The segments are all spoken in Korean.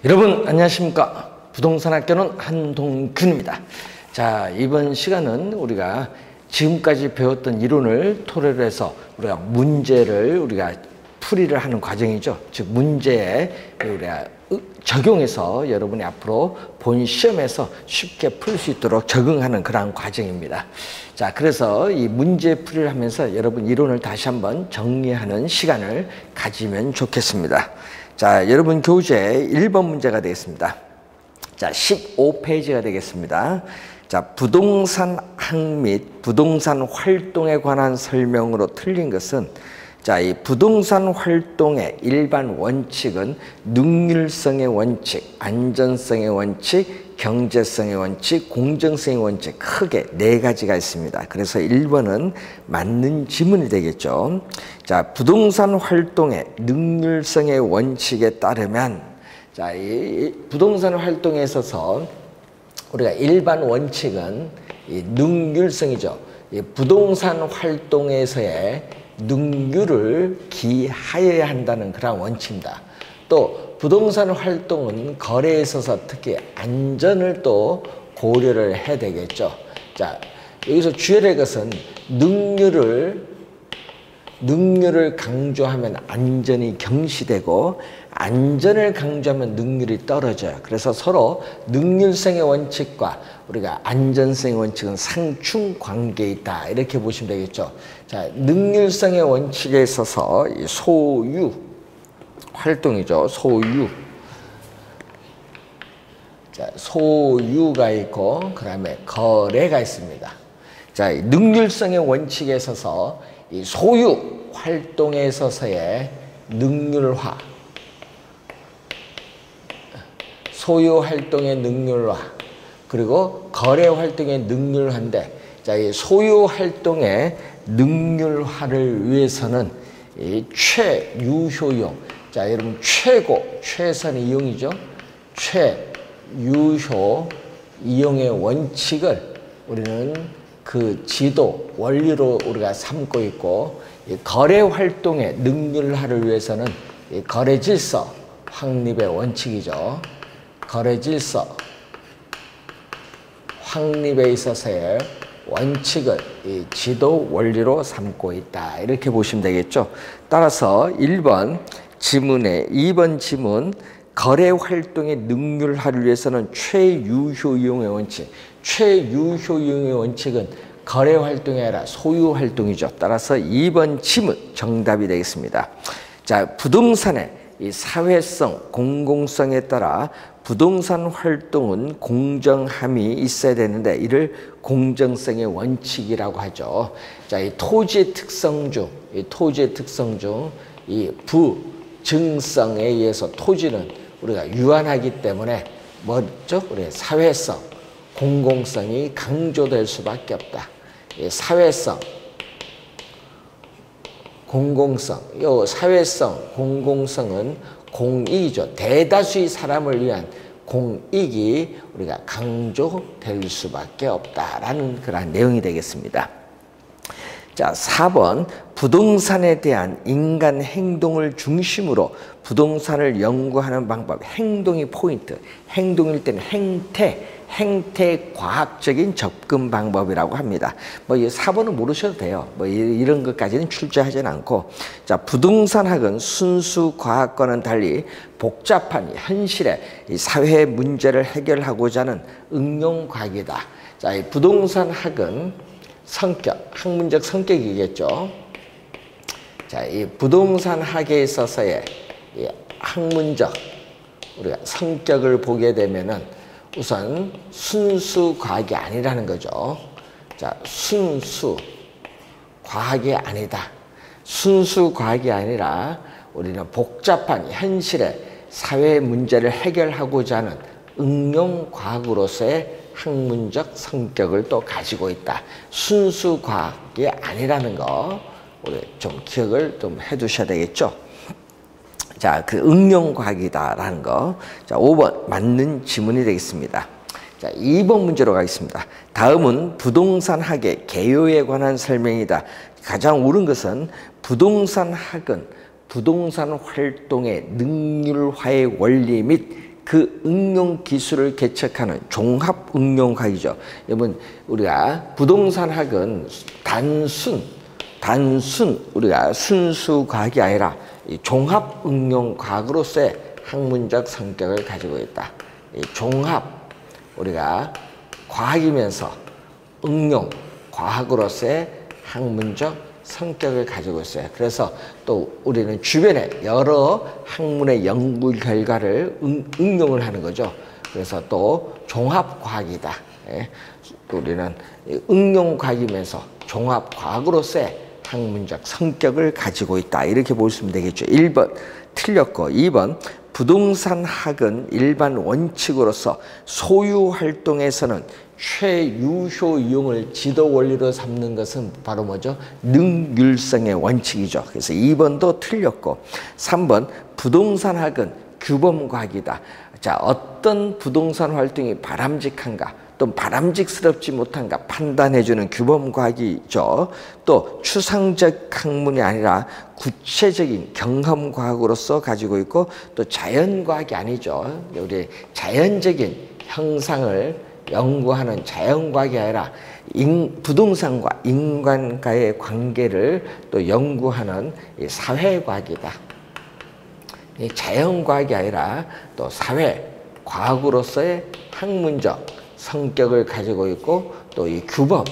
여러분 안녕하십니까? 부동산 학교는 한동균입니다. 자, 이번 시간은 우리가 지금까지 배웠던 이론을 토대로 해서 우리가 문제를 풀이를 하는 과정이죠. 즉 문제에 우리가 적용해서 여러분이 앞으로 본 시험에서 쉽게 풀 수 있도록 적응하는 그러한 과정입니다. 자, 그래서 이 문제 풀이를 하면서 여러분 이론을 다시 한번 정리하는 시간을 가지면 좋겠습니다. 자, 여러분 교재 1번 문제가 되겠습니다. 자, 15페이지가 되겠습니다. 자, 부동산 학 및 부동산 활동에 관한 설명으로 틀린 것은, 자, 이 부동산 활동의 일반 원칙은 능률성의 원칙, 안전성의 원칙, 경제성의 원칙, 공정성의 원칙, 크게 4가지가 있습니다. 그래서 1번은 맞는 지문이 되겠죠. 자, 부동산 활동의 능률성의 원칙에 따르면, 자, 이 부동산 활동에 있어서 우리가 일반 원칙은 이 능률성이죠. 이 부동산 활동에서의 능률을 기하여야 한다는 그런 원칙입니다. 또 부동산 활동은 거래에 있어서 특히 안전을 또 고려를 해야 되겠죠. 자, 여기서 주의해야 될 것은 능률을 강조하면 안전이 경시되고 안전을 강조하면 능률이 떨어져요. 그래서 서로 능률성의 원칙과 우리가 안전성의 원칙은 상충 관계에 있다, 이렇게 보시면 되겠죠. 자, 능률성의 원칙에 있어서 이 소유 활동이죠. 소유. 자, 소유가 있고 그다음에 거래가 있습니다. 자, 이 능률성의 원칙에 있어서 이 소유 활동에 있어서의 능률화, 소유 활동의 능률화, 그리고 거래 활동의 능률화인데, 자, 이 소유 활동의 능률화를 위해서는 이 최유효용, 자, 여러분 최선의 이용이죠. 최유효 이용의 원칙을 우리는 그 지도 원리로 우리가 삼고 있고, 이 거래 활동의 능률화를 위해서는 이 거래 질서 확립의 원칙이죠. 거래 질서 확립에 있어서의 원칙을 이 지도 원리로 삼고 있다, 이렇게 보시면 되겠죠. 따라서 1번 지문에 2번 지문, 거래 활동의 능률화를 위해서는 최유효 이용의 원칙, 최유효 이용의 원칙은 거래 활동이 아니라 소유 활동이죠. 따라서 2번 지문 정답이 되겠습니다. 자, 부동산의 이 사회성, 공공성에 따라 부동산 활동은 공정함이 있어야 되는데 이를 공정성의 원칙이라고 하죠. 자, 이 토지의 특성 중 이 부증성에 의해서 토지는 우리가 유한하기 때문에 뭐죠? 우리 사회성, 공공성이 강조될 수밖에 없다. 이 사회성, 공공성, 이 사회성, 공공성은 공익이죠. 대다수의 사람을 위한 공익이 우리가 강조될 수밖에 없다라는 그런 내용이 되겠습니다. 자, 4번 부동산에 대한 인간 행동을 중심으로 부동산을 연구하는 방법, 행동이 포인트, 행동일 때는 행태 과학적인 접근 방법이라고 합니다. 뭐 이 4번은 모르셔도 돼요. 뭐 이런 것까지는 출제하지는 않고, 자, 부동산학은 순수 과학과는 달리 복잡한 현실의 이 사회 문제를 해결하고자 하는 응용 과학이다. 자, 이 부동산학은 성격, 학문적 성격이겠죠. 자, 이 부동산학에 있어서의 이 학문적 우리가 성격을 보게 되면은 우선 순수 과학이 아니라는 거죠. 자, 순수 과학이 아니다. 순수 과학이 아니라 우리는 복잡한 현실의 사회 문제를 해결하고자 하는 응용 과학으로서의 학문적 성격을 또 가지고 있다. 순수 과학이 아니라는 거 우리 좀 기억을 좀 해두셔야 되겠죠. 자, 그 응용 과학이다라는 거. 자, 5번 맞는 지문이 되겠습니다. 자, 2번 문제로 가겠습니다. 다음은 부동산학의 개요에 관한 설명이다. 가장 옳은 것은 부동산학은 부동산 활동의 능률화의 원리 및 그 응용 기술을 개척하는 종합응용학이죠. 여러분 우리가 부동산학은 단순 우리가 순수 과학이 아니라 이 종합응용과학으로서의 학문적 성격을 가지고 있다. 이 종합 우리가 과학이면서 응용 과학으로서의 학문적 성격을 가지고 있어요. 그래서 또 우리는 주변에 여러 학문의 연구 결과를 응용을 하는 거죠. 그래서 또 종합과학이다. 예. 우리는 응용과학이면서 종합과학으로서의 학문적 성격을 가지고 있다. 이렇게 보시면 되겠죠. 1번 틀렸고 2번 부동산학은 일반 원칙으로서 소유 활동에서는 최유효 이용을 지도 원리로 삼는 것은 바로 뭐죠? 능률성의 원칙이죠. 그래서 2번도 틀렸고 3번 부동산학은 규범과학이다. 자, 어떤 부동산 활동이 바람직한가 또 바람직스럽지 못한가 판단해주는 규범과학이죠. 또 추상적 학문이 아니라 구체적인 경험과학으로서 가지고 있고 또 자연과학이 아니죠. 우리 자연적인 형상을 연구하는 자연과학이 아니라 부동산과 인간과의 관계를 또 연구하는 사회과학이다. 자연과학이 아니라 또 사회과학으로서의 학문적 성격을 가지고 있고 또 이 규범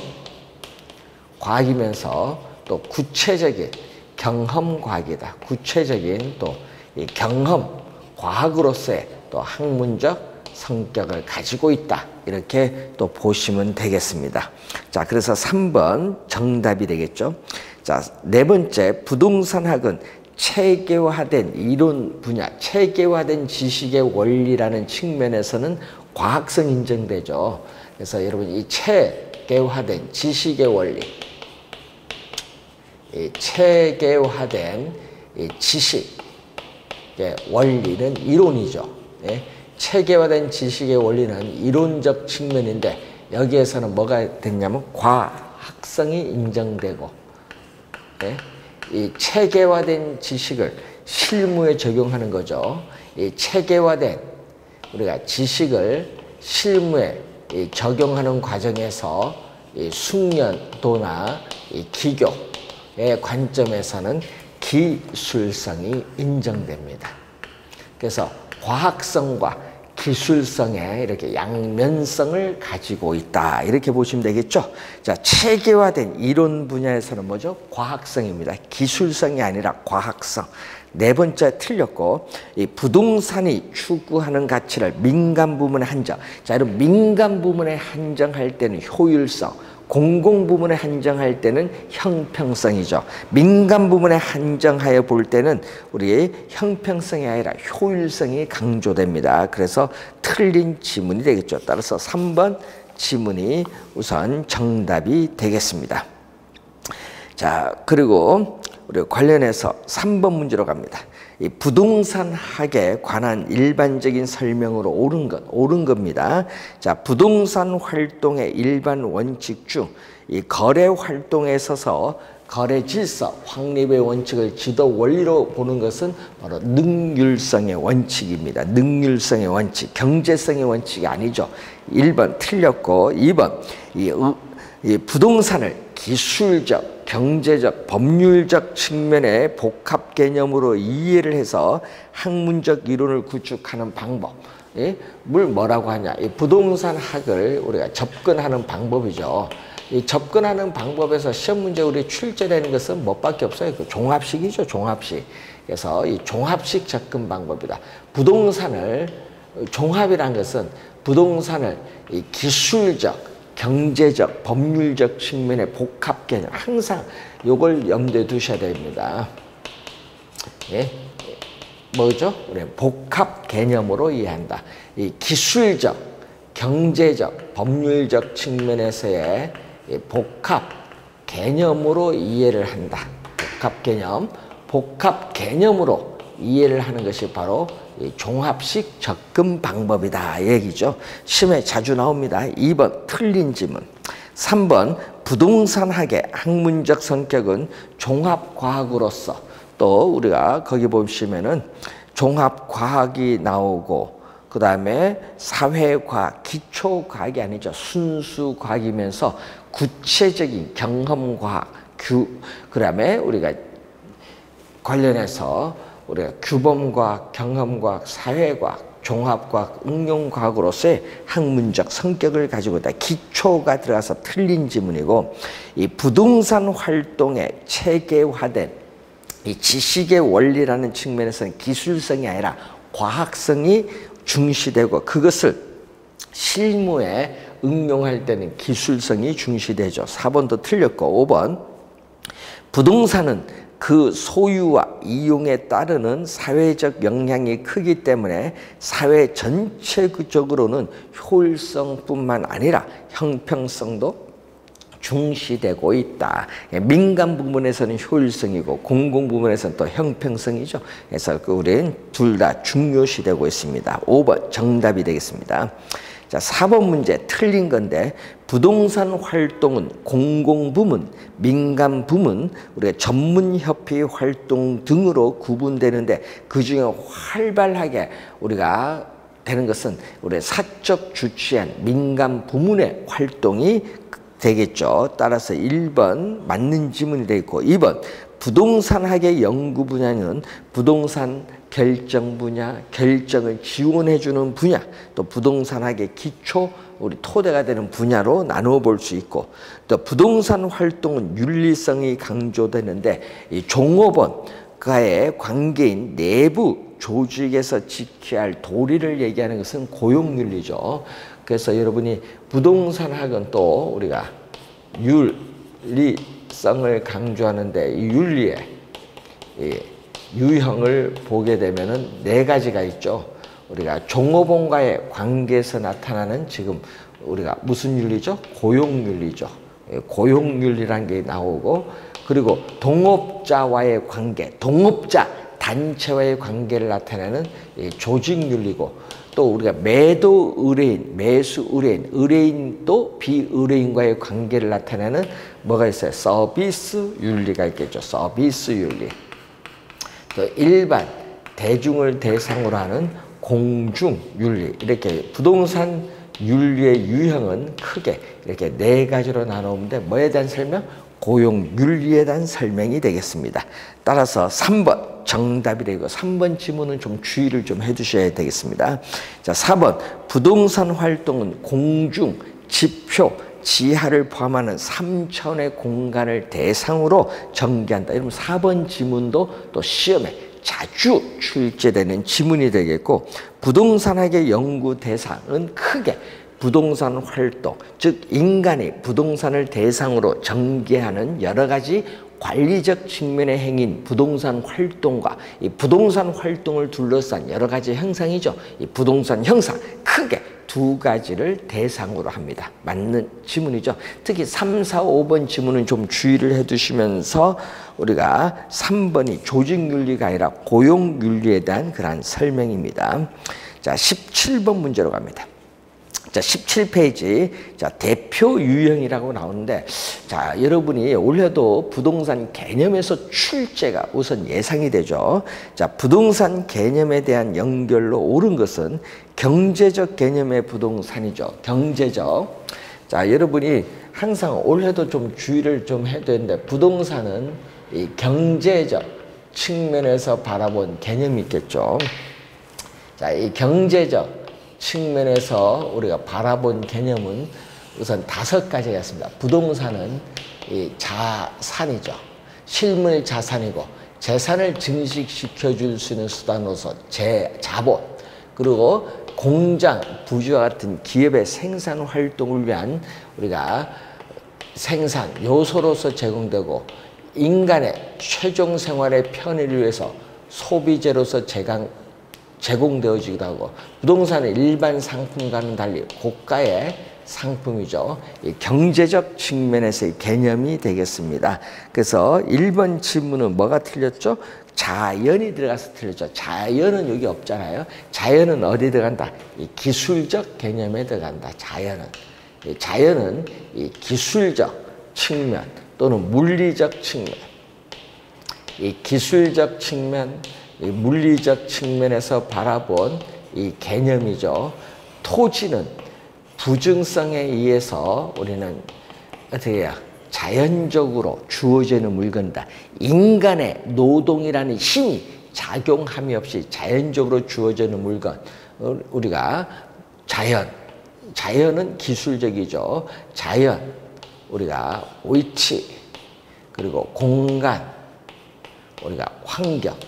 과학이면서 또 구체적인 경험과학이다. 구체적인 또 이 경험 과학으로서의 또 학문적 성격을 가지고 있다. 이렇게 또 보시면 되겠습니다. 자, 그래서 3번 정답이 되겠죠. 자, 네 번째 부동산학은 체계화된 이론 분야, 체계화된 지식의 원리라는 측면에서는 과학성 인정되죠. 그래서 여러분 이 체계화된 지식의 원리, 이 체계화된 이 지식의 원리는 이론이죠. 예? 체계화된 지식의 원리는 이론적 측면인데 여기에서는 뭐가 됐냐면 과학성이 인정되고, 예? 이 체계화된 지식을 실무에 적용하는 거죠. 이 체계화된 우리가 지식을 실무에 적용하는 과정에서 이 숙련도나 이 기교의 관점에서는 기술성이 인정됩니다. 그래서 과학성과 기술성의 이렇게 양면성을 가지고 있다. 이렇게 보시면 되겠죠. 자, 체계화된 이론 분야에서는 뭐죠? 과학성입니다. 기술성이 아니라 과학성. 네 번째 틀렸고, 이 부동산이 추구하는 가치를 민간 부문에 한정. 자, 여러분 민간 부문에 한정할 때는 효율성, 공공 부문에 한정할 때는 형평성이죠. 민간 부문에 한정하여 볼 때는 우리의 형평성이 아니라 효율성이 강조됩니다. 그래서 틀린 지문이 되겠죠. 따라서 3번 지문이 우선 정답이 되겠습니다. 자, 그리고 우리 관련해서 3번 문제로 갑니다. 이 부동산학에 관한 일반적인 설명으로 옳은 겁니다. 자, 부동산 활동의 일반 원칙 중 이 거래 활동에 있어서 거래 질서, 확립의 원칙을 지도 원리로 보는 것은 바로 능률성의 원칙입니다. 능률성의 원칙, 경제성의 원칙이 아니죠. 1번 틀렸고 2번 이 부동산을 기술적, 경제적, 법률적 측면의 복합 개념으로 이해를 해서 학문적 이론을 구축하는 방법. 예? 뭘 뭐라고 하냐? 이 부동산학을 우리가 접근하는 방법이죠. 이 접근하는 방법에서 시험 문제 우리 출제되는 것은 뭐밖에 없어요. 그 종합식이죠, 종합식. 그래서 이 종합식 접근 방법이다. 부동산을 종합이란 것은 부동산을 이 기술적, 경제적, 법률적 측면의 복합 개념, 항상 이걸 염두에 두셔야 됩니다. 예? 뭐죠? 우리 복합 개념으로 이해한다. 이 기술적, 경제적, 법률적 측면에서의 이 복합 개념으로 이해를 한다. 복합 개념으로 이해를 하는 것이 바로 이 종합식 접근 방법이다. 이 얘기죠. 시험에 자주 나옵니다. 2번 틀린 지문. 3번 부동산학의 학문적 성격은 종합과학으로서, 또 우리가 거기 보시면은 종합과학이 나오고 그 다음에 사회과학, 기초과학이 아니죠. 순수과학이면서 구체적인 경험과학, 그 다음에 우리가 관련해서 우리가 규범과학, 경험과학, 사회과학, 종합과학, 응용과학으로서의 학문적 성격을 가지고 있다. 기초가 들어가서 틀린 지문이고, 이 부동산 활동의 체계화된 이 지식의 원리라는 측면에서는 기술성이 아니라 과학성이 중시되고, 그것을 실무에 응용할 때는 기술성이 중시되죠. 4번도 틀렸고, 5번 부동산은 그 소유와 이용에 따르는 사회적 영향이 크기 때문에 사회 전체적으로는 효율성뿐만 아니라 형평성도 중시되고 있다. 민간 부분에서는 효율성이고 공공 부분에서는 또 형평성이죠. 그래서 우리는 둘 다 중요시되고 있습니다. 5번 정답이 되겠습니다. 자, 4번 문제 틀린 건데, 부동산 활동은 공공부문, 민간부문, 우리가 전문협회 활동 등으로 구분되는데, 그중에 활발하게 우리가 되는 것은 우리 사적 주체한 민간부문의 활동이 되겠죠. 따라서 1번 맞는 지문이 되어 있고, 2번 부동산학의 연구 분야는 부동산 결정 분야, 결정을 지원해주는 분야, 또 부동산학의 기초, 우리 토대가 되는 분야로 나누어 볼 수 있고, 또 부동산 활동은 윤리성이 강조되는데, 이 종업원과의 관계인 내부 조직에서 지켜야 할 도리를 얘기하는 것은 고용윤리죠. 그래서 여러분이 부동산학은 또 우리가 윤리성을 강조하는데, 이 윤리의 유형을 보게 되면은 4가지가 있죠. 우리가 종업원과의 관계에서 나타나는, 지금 우리가 무슨 윤리죠? 고용윤리죠. 고용윤리라는 게 나오고, 그리고 동업자와의 관계, 동업자 단체와의 관계를 나타내는 조직윤리고, 또 우리가 매도 의뢰인, 매수 의뢰인, 의뢰인도 비의뢰인과의 관계를 나타내는 뭐가 있어요? 서비스 윤리가 있겠죠. 서비스 윤리. 또 일반 대중을 대상으로 하는 공중 윤리. 이렇게 부동산 윤리의 유형은 크게 이렇게 4가지로 나누는데, 뭐에 대한 설명? 고용 윤리에 대한 설명이 되겠습니다. 따라서 3번 정답이 되고, 3번 지문은 좀 주의를 좀 해두셔야 되겠습니다. 자, 4번 부동산 활동은 공중, 지표, 지하를 포함하는 3차원의 공간을 대상으로 전개한다. 이러면 4번 지문도 또 시험에 자주 출제되는 지문이 되겠고, 부동산학의 연구 대상은 크게 부동산 활동, 즉 인간이 부동산을 대상으로 전개하는 여러 가지 관리적 측면의 행위인 부동산 활동과 이 부동산 활동을 둘러싼 여러 가지 형상이죠. 이 부동산 형상, 크게 2가지를 대상으로 합니다. 맞는 지문이죠. 특히 3, 4, 5번 지문은 좀 주의를 해두시면서, 우리가 3번이 조직윤리가 아니라 고용윤리에 대한 그러한 설명입니다. 자, 17번 문제로 갑니다. 자, 17페이지. 자, 대표 유형이라고 나오는데, 자, 여러분이 올해도 부동산 개념에서 출제가 우선 예상이 되죠. 자, 부동산 개념에 대한 연결로 옳은 것은 경제적 개념의 부동산이죠. 경제적. 자, 여러분이 항상 올해도 좀 주의를 좀 해야 되는데, 부동산은 이 경제적 측면에서 바라본 개념이 있겠죠. 자, 이 경제적 측면에서 우리가 바라본 개념은 우선 5가지가 있습니다. 부동산은 이 자산이죠. 실물 자산이고, 재산을 증식시켜 줄 수 있는 수단으로서 자본, 그리고 공장, 부지와 같은 기업의 생산 활동을 위한 우리가 생산 요소로서 제공되고, 인간의 최종 생활의 편의를 위해서 소비재로서 제공되어지기도 하고, 부동산은 일반 상품과는 달리 고가의 상품이죠. 이 경제적 측면에서의 개념이 되겠습니다. 그래서 1번 질문은 뭐가 틀렸죠? 자연이 들어가서 틀렸죠. 자연은 여기 없잖아요. 자연은 어디 들어간다? 이 기술적 개념에 들어간다. 자연은 이 기술적 측면 또는 물리적 측면, 이 기술적 측면, 이 물리적 측면에서 바라본 이 개념이죠. 토지는 부증성에 의해서 우리는 어떻게 해야 자연적으로 주어지는 물건이다. 인간의 노동이라는 힘이 작용함이 없이 자연적으로 주어지는 물건. 우리가 자연은 기술적이죠. 자연, 우리가 위치, 그리고 공간, 우리가 환경은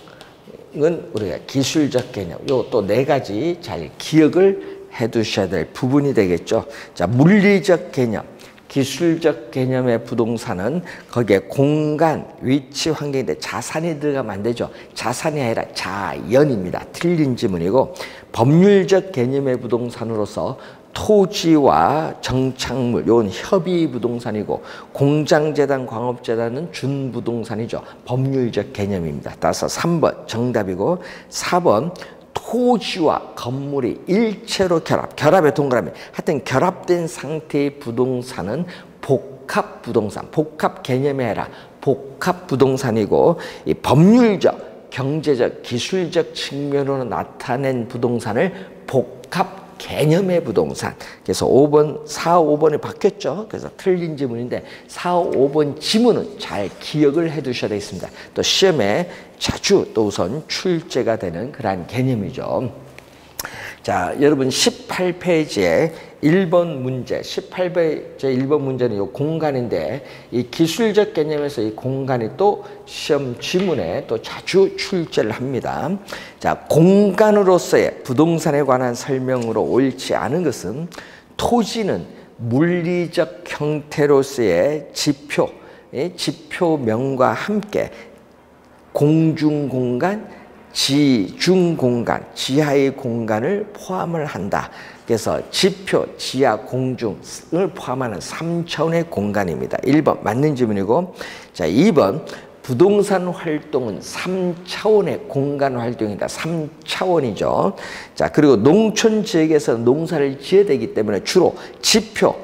우리가 기술적 개념. 요 또 네 가지 잘 기억을 해 두셔야 될 부분이 되겠죠. 자, 물리적 개념. 기술적 개념의 부동산은 거기에 공간, 위치, 환경인데 자산이 들어가면 안 되죠. 자산이 아니라 자연입니다. 틀린 지문이고, 법률적 개념의 부동산으로서 토지와 정착물, 이건 협의 부동산이고, 공장재단, 광업재단은 준부동산이죠. 법률적 개념입니다. 따라서 3번 정답이고, 4번 토지와 건물이 일체로 결합의 동그라미. 하여튼 결합된 상태의 부동산은 복합부동산, 복합 개념이 아니라 복합부동산이고, 이 법률적, 경제적, 기술적 측면으로 나타낸 부동산을 복합 개념의 부동산. 그래서 5번, 4, 5번이 바뀌었죠. 그래서 틀린 지문인데 4, 5번 지문은 잘 기억을 해 두셔야 되겠습니다. 또 시험에 자주 또 우선 출제가 되는 그러한 개념이죠. 자, 여러분 18페이지에 1번 문제, 18페이지 1번 문제는 이 공간인데, 이 기술적 개념에서 이 공간이 또 시험 지문에 또 자주 출제를 합니다. 자, 공간으로서의 부동산에 관한 설명으로 옳지 않은 것은 토지는 물리적 형태로서의 지표명과 함께 공중공간, 지중공간, 지하의 공간을 포함을 한다. 그래서 지표, 지하, 공중을 포함하는 3차원의 공간입니다. 1번 맞는 질문이고, 자, 2번 부동산 활동은 3차원의 공간 활동이다. 3차원이죠. 자, 그리고 농촌 지역에서 농사를 지어야 되기 때문에 주로 지표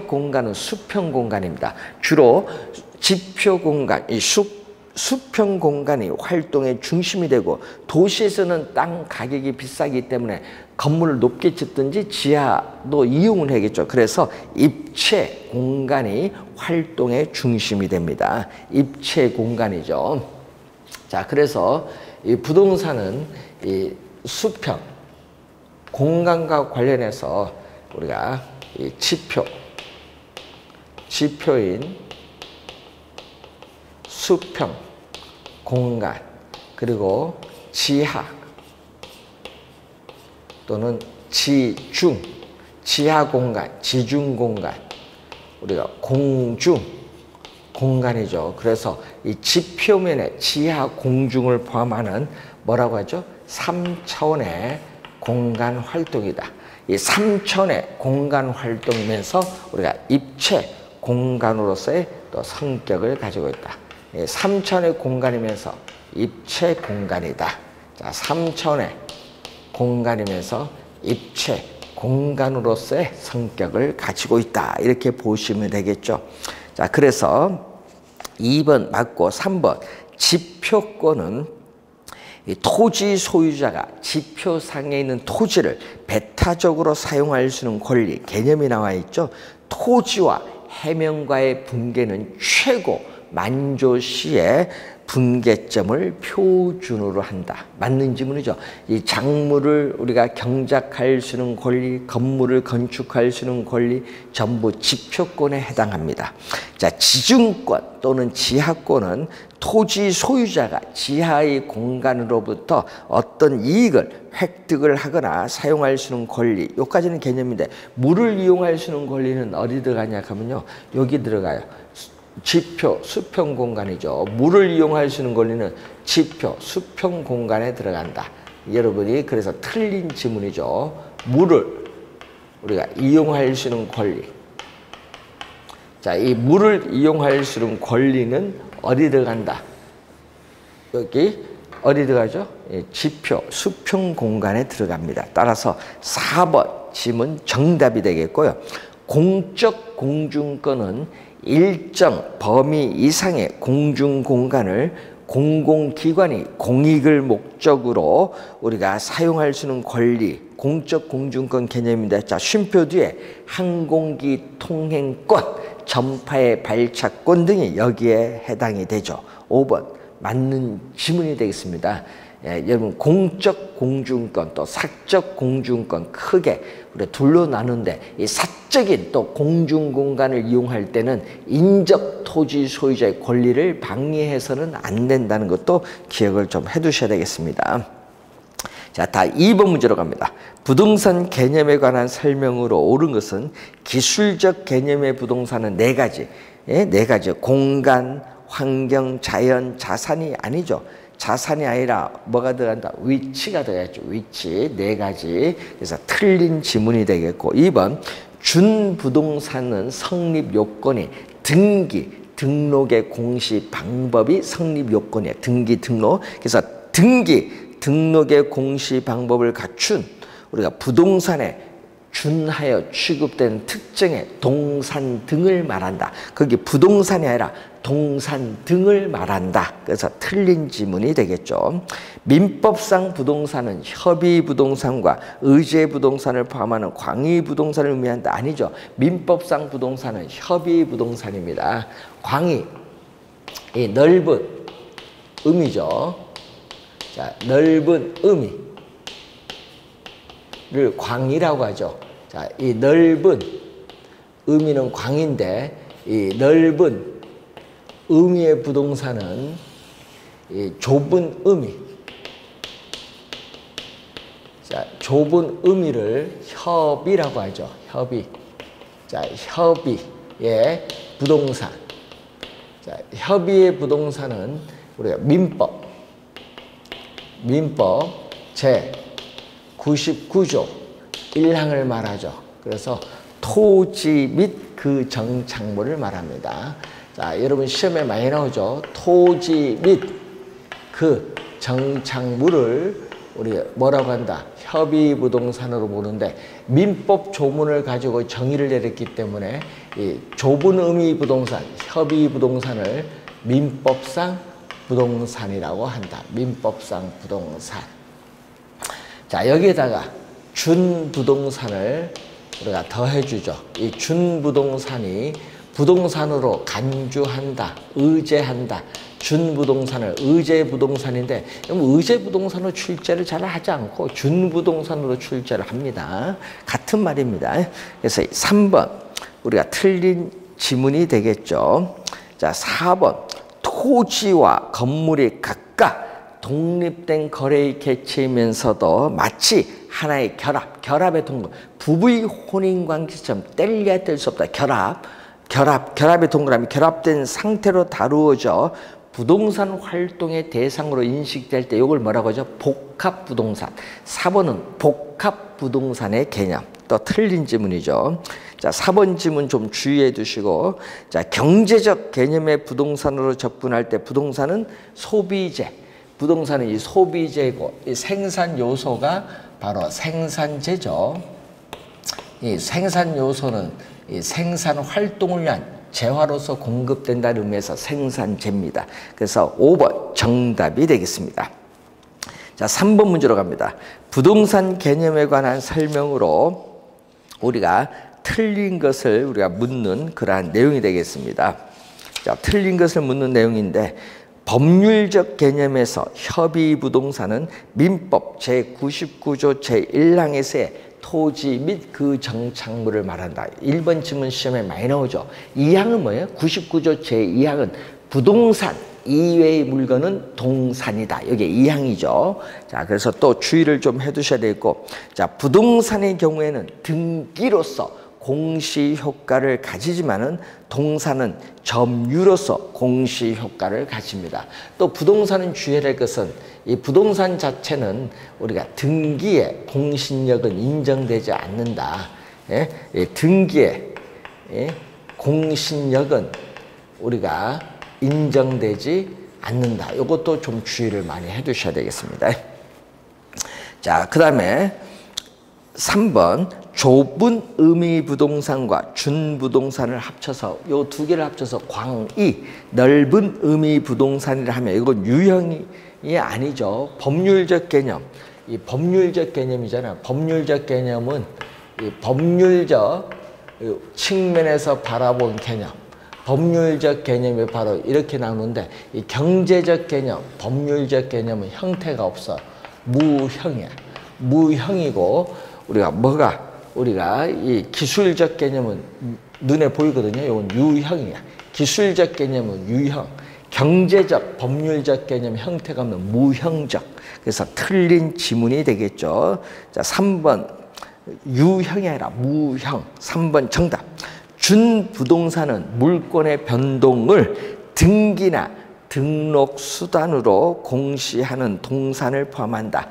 공간은 수평 공간입니다. 주로 지표 공간, 이 수평 공간이 활동의 중심이 되고, 도시에서는 땅 가격이 비싸기 때문에 건물을 높게 짓든지 지하도 이용을 하겠죠. 그래서 입체 공간이 활동의 중심이 됩니다. 입체 공간이죠. 자, 그래서 이 부동산은 이 수평 공간과 관련해서 우리가 이 지표인 수평 공간, 그리고 지하 또는 지하 공간, 지중 공간, 우리가 공중 공간이죠. 그래서 이 지표면에 지하 공중을 포함하는 뭐라고 하죠? 3차원의 공간 활동이다. 이 3차원의 공간 활동이면서 우리가 입체 공간으로서의 또 성격을 가지고 있다. 3차원의 공간이면서 입체 공간이다. 자, 3차원의 공간이면서 입체 공간으로서의 성격을 가지고 있다. 이렇게 보시면 되겠죠. 자, 그래서 2번 맞고 3번 지표권은 이 토지 소유자가 지표상에 있는 토지를 배타적으로 사용할 수 있는 권리, 개념이 나와 있죠. 토지와 해명과의 분계는 최고 만조시의 분계점을 표준으로 한다. 맞는 지문이죠. 이 작물을 우리가 경작할 수 있는 권리, 건물을 건축할 수 있는 권리 전부 지표권에 해당합니다. 자, 지중권 또는 지하권은 토지 소유자가 지하의 공간으로부터 어떤 이익을 획득을 하거나 사용할 수 있는 권리, 여기까지는 개념인데, 물을 이용할 수 있는 권리는 어디 들어가냐 하면요, 여기 들어가요. 지표, 수평 공간이죠. 물을 이용할 수 있는 권리는 지표, 수평 공간에 들어간다. 여러분이 그래서 틀린 지문이죠. 물을 우리가 이용할 수 있는 권리. 자, 이 물을 이용할 수 있는 권리는 어디 들어간다? 여기 어디 들어가죠? 지표, 수평 공간에 들어갑니다. 따라서 4번 지문 정답이 되겠고요. 공적 공중권은 일정 범위 이상의 공중 공간을 공공기관이 공익을 목적으로 우리가 사용할 수 있는 권리, 공적 공중권 개념인데, 자, 쉼표 뒤에 항공기 통행권, 전파의 발착권 등이 여기에 해당이 되죠. 5번 맞는 지문이 되겠습니다. 예, 여러분 공적 공중권 또 사적 공중권 크게 우리 둘로 나누는데, 이 사적인 또 공중공간을 이용할 때는 인적 토지 소유자의 권리를 방해해서는 안 된다는 것도 기억을 좀 해두셔야 되겠습니다. 자, 다 2번 문제로 갑니다. 부동산 개념에 관한 설명으로 옳은 것은 기술적 개념의 부동산은 4가지. 예, 4가지. 공간, 환경, 자연, 자산이 아니죠. 자산이 아니라 뭐가 들어간다? 위치가 들어가겠죠. 위치 4가지. 그래서 틀린 지문이 되겠고, 2번 준부동산은 성립 요건이 등기, 등록의 공시 방법이 성립 요건이에요. 등기, 등록. 그래서 등기, 등록의 공시 방법을 갖춘 우리가 부동산에 준하여 취급된 특정의 동산 등을 말한다. 그게 부동산이 아니라 동산 등을 말한다. 그래서 틀린 지문이 되겠죠. 민법상 부동산은 협의 부동산과 의제 부동산을 포함하는 광의 부동산을 의미한다. 아니죠. 민법상 부동산은 협의 부동산입니다. 광의, 이 넓은 의미죠. 자, 넓은 의미를 광이라고 하죠. 자, 이 넓은 의미는 광인데, 이 넓은 의미의 부동산은 이 좁은 의미. 자, 좁은 의미를 협의라고 하죠. 협의. 자, 협의의 부동산. 자, 협의의 부동산은 우리가 민법 제 99조 1항을 말하죠. 그래서 토지 및 그 정착물을 말합니다. 자, 여러분 시험에 많이 나오죠. 토지 및 그 정착물을 우리 뭐라고 한다? 협의 부동산으로 보는데, 민법 조문을 가지고 정의를 내렸기 때문에 이 좁은 의미 부동산, 협의 부동산을 민법상 부동산이라고 한다. 민법상 부동산. 자, 여기에다가 준부동산을 우리가 더해주죠. 이 준부동산이 부동산으로 간주한다, 의제한다. 준부동산을 의제부동산인데, 의제부동산으로 출제를 잘 하지 않고 준부동산으로 출제를 합니다. 같은 말입니다. 그래서 3번 우리가 틀린 지문이 되겠죠. 자, 4번 토지와 건물이 각각 독립된 거래의 개체이면서도 마치 하나의 결합의 동거, 부부의 혼인관계처럼 뗄래야 뗄 수 없다. 결합의 동그라미, 결합된 상태로 다루어져 부동산 활동의 대상으로 인식될 때 이걸 뭐라고 하죠? 복합부동산. 4번은 복합부동산의 개념. 또 틀린 지문이죠. 자, 4번 지문 좀 주의해 두시고, 자, 경제적 개념의 부동산으로 접근할 때 부동산은 소비재. 부동산은 이 소비재고, 이 생산 요소가 바로 생산재죠. 이 생산 요소는 이 생산 활동을 위한 재화로서 공급된다는 의미에서 생산재입니다. 그래서 5번 정답이 되겠습니다. 자, 3번 문제로 갑니다. 부동산 개념에 관한 설명으로 우리가 틀린 것을 우리가 묻는 그러한 내용이 되겠습니다. 자, 틀린 것을 묻는 내용인데, 법률적 개념에서 협의 부동산은 민법 제99조 제1항에서의 토지 및 그 정착물을 말한다. 1번 지문 시험에 많이 나오죠. 2항은 뭐예요? 99조 제2항은 부동산 이외의 물건은 동산이다. 이게 2항이죠. 자, 그래서 또 주의를 좀 해두셔야 되겠고, 자, 부동산의 경우에는 등기로서 공시 효과를 가지지만은 동산은 점유로서 공시 효과를 가집니다. 또 부동산은 주의해야 할 것은 이 부동산 자체는 우리가 등기에 공신력은 인정되지 않는다. 예? 등기에 공신력은 우리가 인정되지 않는다. 이것도 좀 주의를 많이 해두셔야 되겠습니다. 자, 그 다음에 3번 좁은 의미 부동산과 준부동산을 합쳐서 요 두 개를 합쳐서 광이 넓은 의미 부동산이라 하면 이건 유형이 아니죠. 법률적 개념. 이 법률적 개념이잖아요. 법률적 개념은 이 법률적 측면에서 바라본 개념. 법률적 개념이 바로 이렇게 나오는데 이 경제적 개념, 법률적 개념은 형태가 없어. 무형이야. 무형이고 우리가 이 기술적 개념은 눈에 보이거든요. 이건 유형이야. 기술적 개념은 유형. 경제적, 법률적 개념 형태가 없는 무형적. 그래서 틀린 지문이 되겠죠. 자, 3번 유형이 아니라 무형. 3번 정답. 준부동산은 물권의 변동을 등기나 등록수단으로 공시하는 동산을 포함한다.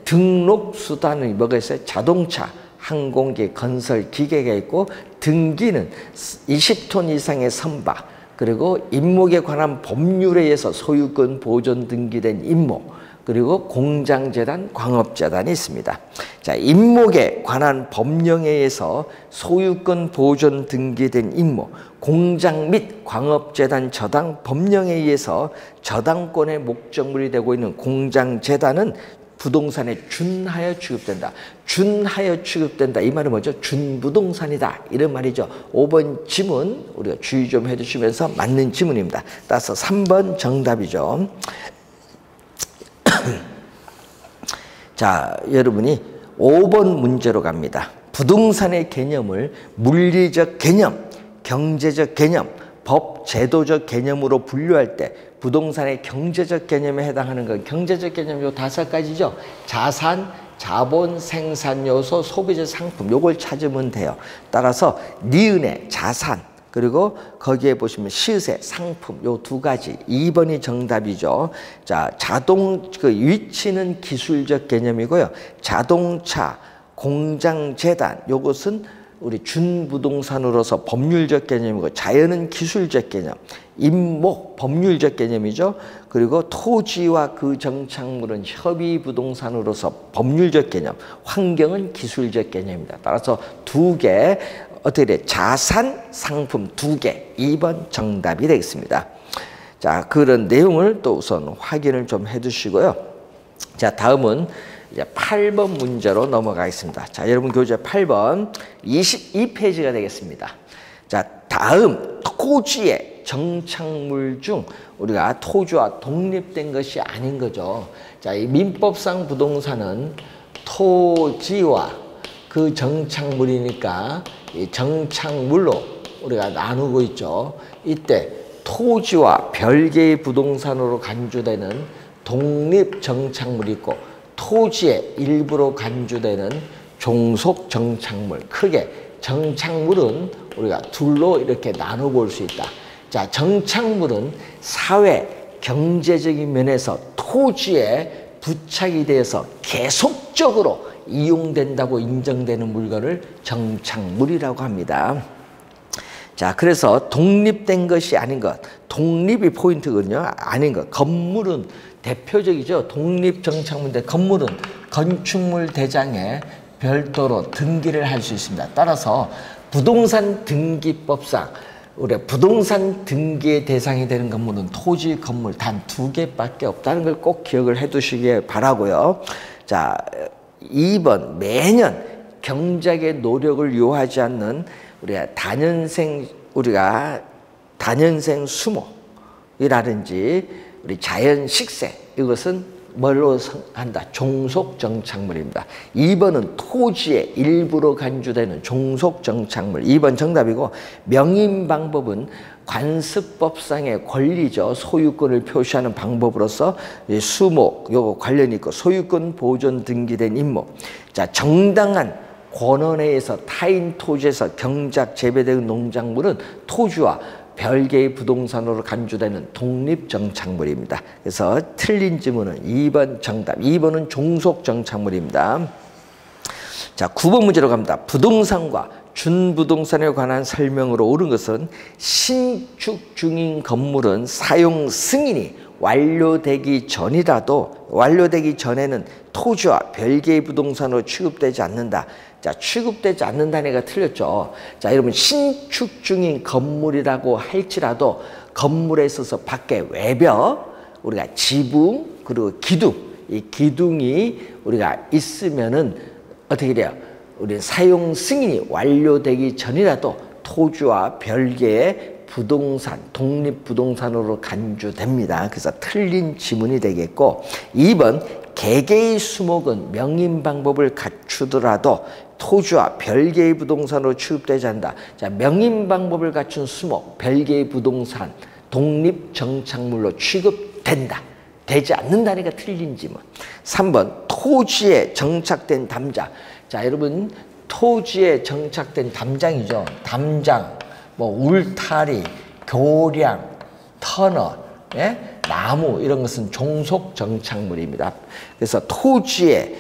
등록수단이 뭐가 있어요? 자동차, 항공기, 건설, 기계가 있고 등기는 20톤 이상의 선박 그리고 임목에 관한 법률에 의해서 소유권 보존 등기된 임목 그리고 공장재단, 광업재단이 있습니다. 자, 임목에 관한 법령에 의해서 소유권 보존 등기된 임목, 공장 및 광업재단 저당 법령에 의해서 저당권의 목적물이 되고 있는 공장재단은 부동산에 준하여 취급된다. 준하여 취급된다. 이 말은 뭐죠? 준부동산이다. 이런 말이죠. 5번 지문 우리가 주의 좀 해주시면서 맞는 지문입니다. 따라서 3번 정답이죠. 자, 여러분이 5번 문제로 갑니다. 부동산의 개념을 물리적 개념, 경제적 개념, 법, 제도적 개념으로 분류할 때 부동산의 경제적 개념에 해당하는 건 경제적 개념 요 5가지죠. 자산, 자본, 생산 요소, 소비재 상품 요걸 찾으면 돼요. 따라서 니은의 자산 그리고 거기에 보시면 시세, 상품 요 2가지 2번이 정답이죠. 자, 그 위치는 기술적 개념이고요. 자동차, 공장, 재단 요것은 우리 준부동산으로서 법률적 개념이고 자연은 기술적 개념, 임목 법률적 개념이죠. 그리고 토지와 그 정착물은 협의부동산으로서 법률적 개념, 환경은 기술적 개념입니다. 따라서 2개 어떻게 돼? 자산, 상품 2개 2번 정답이 되겠습니다. 자, 그런 내용을 또 우선 확인을 좀 해두시고요. 자, 다음은 이제 8번 문제로 넘어가겠습니다. 자, 여러분 교재 8번 22페이지가 되겠습니다. 자, 다음 토지의 정착물 중 우리가 토지와 독립된 것이 아닌 거죠. 자, 이 민법상 부동산은 토지와 그 정착물이니까 이 정착물로 우리가 나누고 있죠. 이때 토지와 별개의 부동산으로 간주되는 독립 정착물이 있고 토지의 일부로 간주되는 종속 정착물, 크게 정착물은 우리가 둘로 이렇게 나눠볼 수 있다. 자, 정착물은 사회, 경제적인 면에서 토지에 부착이 돼서 계속적으로 이용된다고 인정되는 물건을 정착물이라고 합니다. 자, 그래서 독립된 것이 아닌 것, 독립이 포인트거든요. 아닌 것. 건물은 대표적이죠. 독립정착물인데 건물은 건축물 대장에 별도로 등기를 할 수 있습니다. 따라서 부동산 등기법상 우리 부동산 등기의 대상이 되는 건물은 토지, 건물 단 2개밖에 없다는 걸 꼭 기억을 해 두시기 바라고요. 자, 2번 매년 경작의 노력을 요하지 않는 우리가 단연생 수목이라든지 우리 자연 식생 이것은 뭘로 한다? 종속 정착물입니다. 2번은 토지의 일부로 간주되는 종속 정착물. 2번 정답이고 명인 방법은 관습법상의 권리죠. 소유권을 표시하는 방법으로서 수목 요거 관련이 있고 소유권 보존 등기된 임목. 자, 정당한 권원에 의해서 타인 토지에서 경작 재배된 농작물은 토지와 별개의 부동산으로 간주되는 독립정착물입니다. 그래서 틀린 지문은 2번 정답. 2번은 종속정착물입니다. 자, 9번 문제로 갑니다. 부동산과 준부동산에 관한 설명으로 옳은 것은 신축 중인 건물은 사용 승인이 완료되기 전에는 토지와 별개의 부동산으로 취급되지 않는다. 자, 취급되지 않는다는 애가 틀렸죠. 자, 여러분 신축 중인 건물이라고 할지라도 건물에 있어서 밖에 외벽, 우리가 지붕, 그리고 기둥, 이 기둥이 우리가 있으면은 어떻게 돼요? 우리 사용 승인이 완료되기 전이라도 토지와 별개의 부동산, 독립부동산으로 간주됩니다. 그래서 틀린 지문이 되겠고 2번 개개의 수목은 명인 방법을 갖추더라도 토지와 별개의 부동산으로 취급되지 않는다. 자, 명인 방법을 갖춘 수목, 별개의 부동산, 독립정착물로 취급된다. 되지 않는다니까 틀린 지문. 3번 토지에 정착된 담장. 자, 여러분 토지에 정착된 담장이죠. 담장, 뭐 울타리, 교량, 터널, 예? 나무 이런 것은 종속 정착물입니다. 그래서 토지에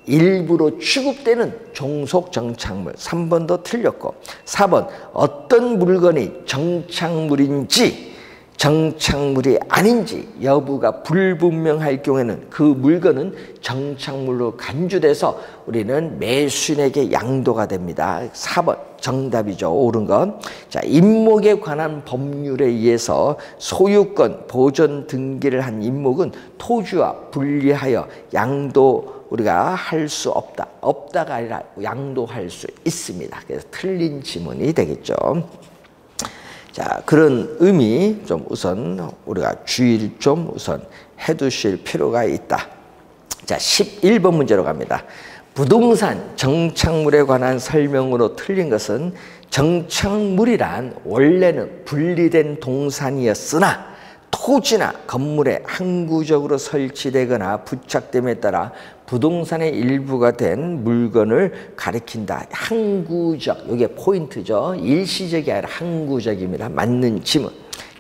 일부로 취급되는 종속 정착물. 3번도 틀렸고 4번 어떤 물건이 정착물인지 정착물이 아닌지 여부가 불분명할 경우에는 그 물건은 정착물로 간주돼서 우리는 매수인에게 양도가 됩니다. 4번 정답이죠. 옳은 건. 자, 임목에 관한 법률에 의해서 소유권 보존 등기를 한 임목은 토지와 분리하여 양도 우리가 할 수 없다. 없다가 아니라 양도할 수 있습니다. 그래서 틀린 지문이 되겠죠. 자, 그런 의미 좀 우선 우리가 주의를 좀 우선 해두실 필요가 있다. 자, 11번 문제로 갑니다. 부동산 정착물에 관한 설명으로 틀린 것은 정착물이란 원래는 분리된 동산이었으나 토지나 건물에 항구적으로 설치되거나 부착됨에 따라 부동산의 일부가 된 물건을 가리킨다. 항구적, 이게 포인트죠. 일시적이 아니라 항구적입니다. 맞는 지문.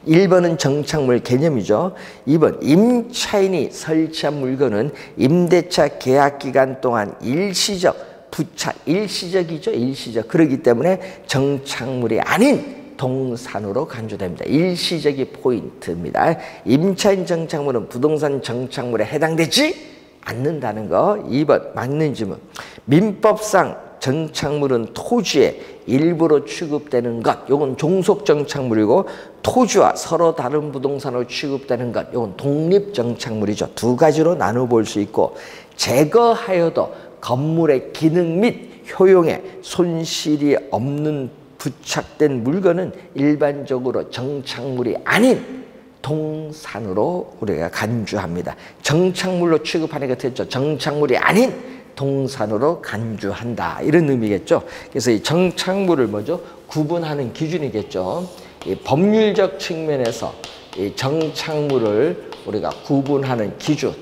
1번은 정착물 개념이죠. 2번 임차인이 설치한 물건은 임대차 계약 기간 동안 일시적 부착, 일시적이죠. 일시적. 그렇기 때문에 정착물이 아닌 동산으로 간주됩니다. 일시적이 포인트입니다. 임차인 정착물은 부동산 정착물에 해당되지 않는다는 거. 2번 맞는 지문. 민법상 정착물은 토지의 일부로 취급되는 것. 요건 종속 정착물이고 토지와 서로 다른 부동산으로 취급되는 것. 요건 독립 정착물이죠. 두 가지로 나눠 볼 수 있고 제거하여도 건물의 기능 및 효용에 손실이 없는 부착된 물건은 일반적으로 정착물이 아닌 동산으로 우리가 간주합니다. 정착물로 취급하니까 됐죠. 정착물이 아닌 동산으로 간주한다. 이런 의미겠죠. 그래서 이 정착물을 뭐죠? 구분하는 기준이겠죠. 이 법률적 측면에서 이 정착물을 우리가 구분하는 기준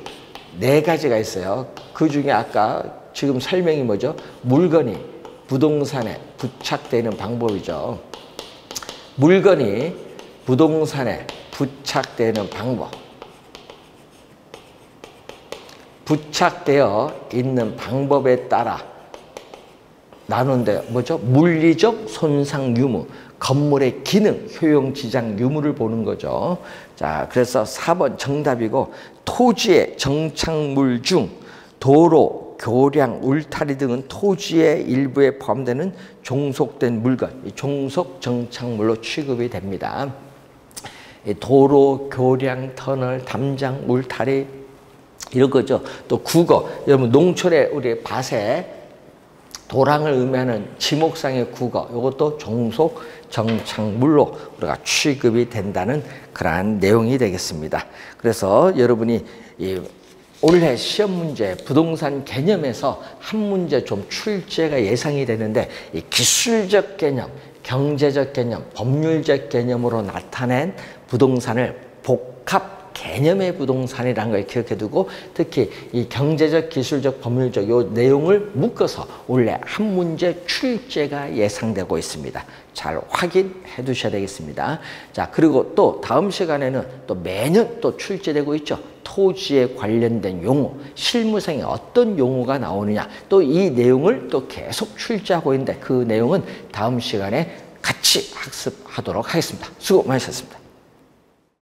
4가지가 있어요. 그 중에 아까 지금 설명이 뭐죠? 물건이 부동산에 부착되는 방법이죠. 물건이 부동산에 부착되는 방법. 부착되어 있는 방법에 따라 나누는데 뭐죠? 물리적 손상 유무, 건물의 기능, 효용 지장 유무를 보는 거죠. 자, 그래서 4번 정답이고 토지의 정착물 중 도로, 교량, 울타리 등은 토지의 일부에 포함되는 종속된 물건, 종속 정착물로 취급이 됩니다. 도로, 교량, 터널, 담장, 울타리 이런 거죠. 또 국어, 여러분 농촌에 우리 밭에 도랑을 의미하는 지목상의 국어, 이것도 종속 정착물로 우리가 취급이 된다는 그러한 내용이 되겠습니다. 그래서 여러분이 올해 시험 문제 부동산 개념에서 한 문제 좀 출제가 예상이 되는데 이 기술적 개념, 경제적 개념, 법률적 개념으로 나타낸 부동산을 복합 개념의 부동산이라는 걸 기억해 두고 특히 이 경제적, 기술적, 법률적 요 내용을 묶어서 원래 한 문제 출제가 예상되고 있습니다. 잘 확인해 두셔야 되겠습니다. 자, 그리고 또 다음 시간에는 또 매년 또 출제되고 있죠. 토지에 관련된 용어, 실무상에 어떤 용어가 나오느냐, 또 이 내용을 또 계속 출제하고 있는데 그 내용은 다음 시간에 같이 학습하도록 하겠습니다. 수고 많으셨습니다.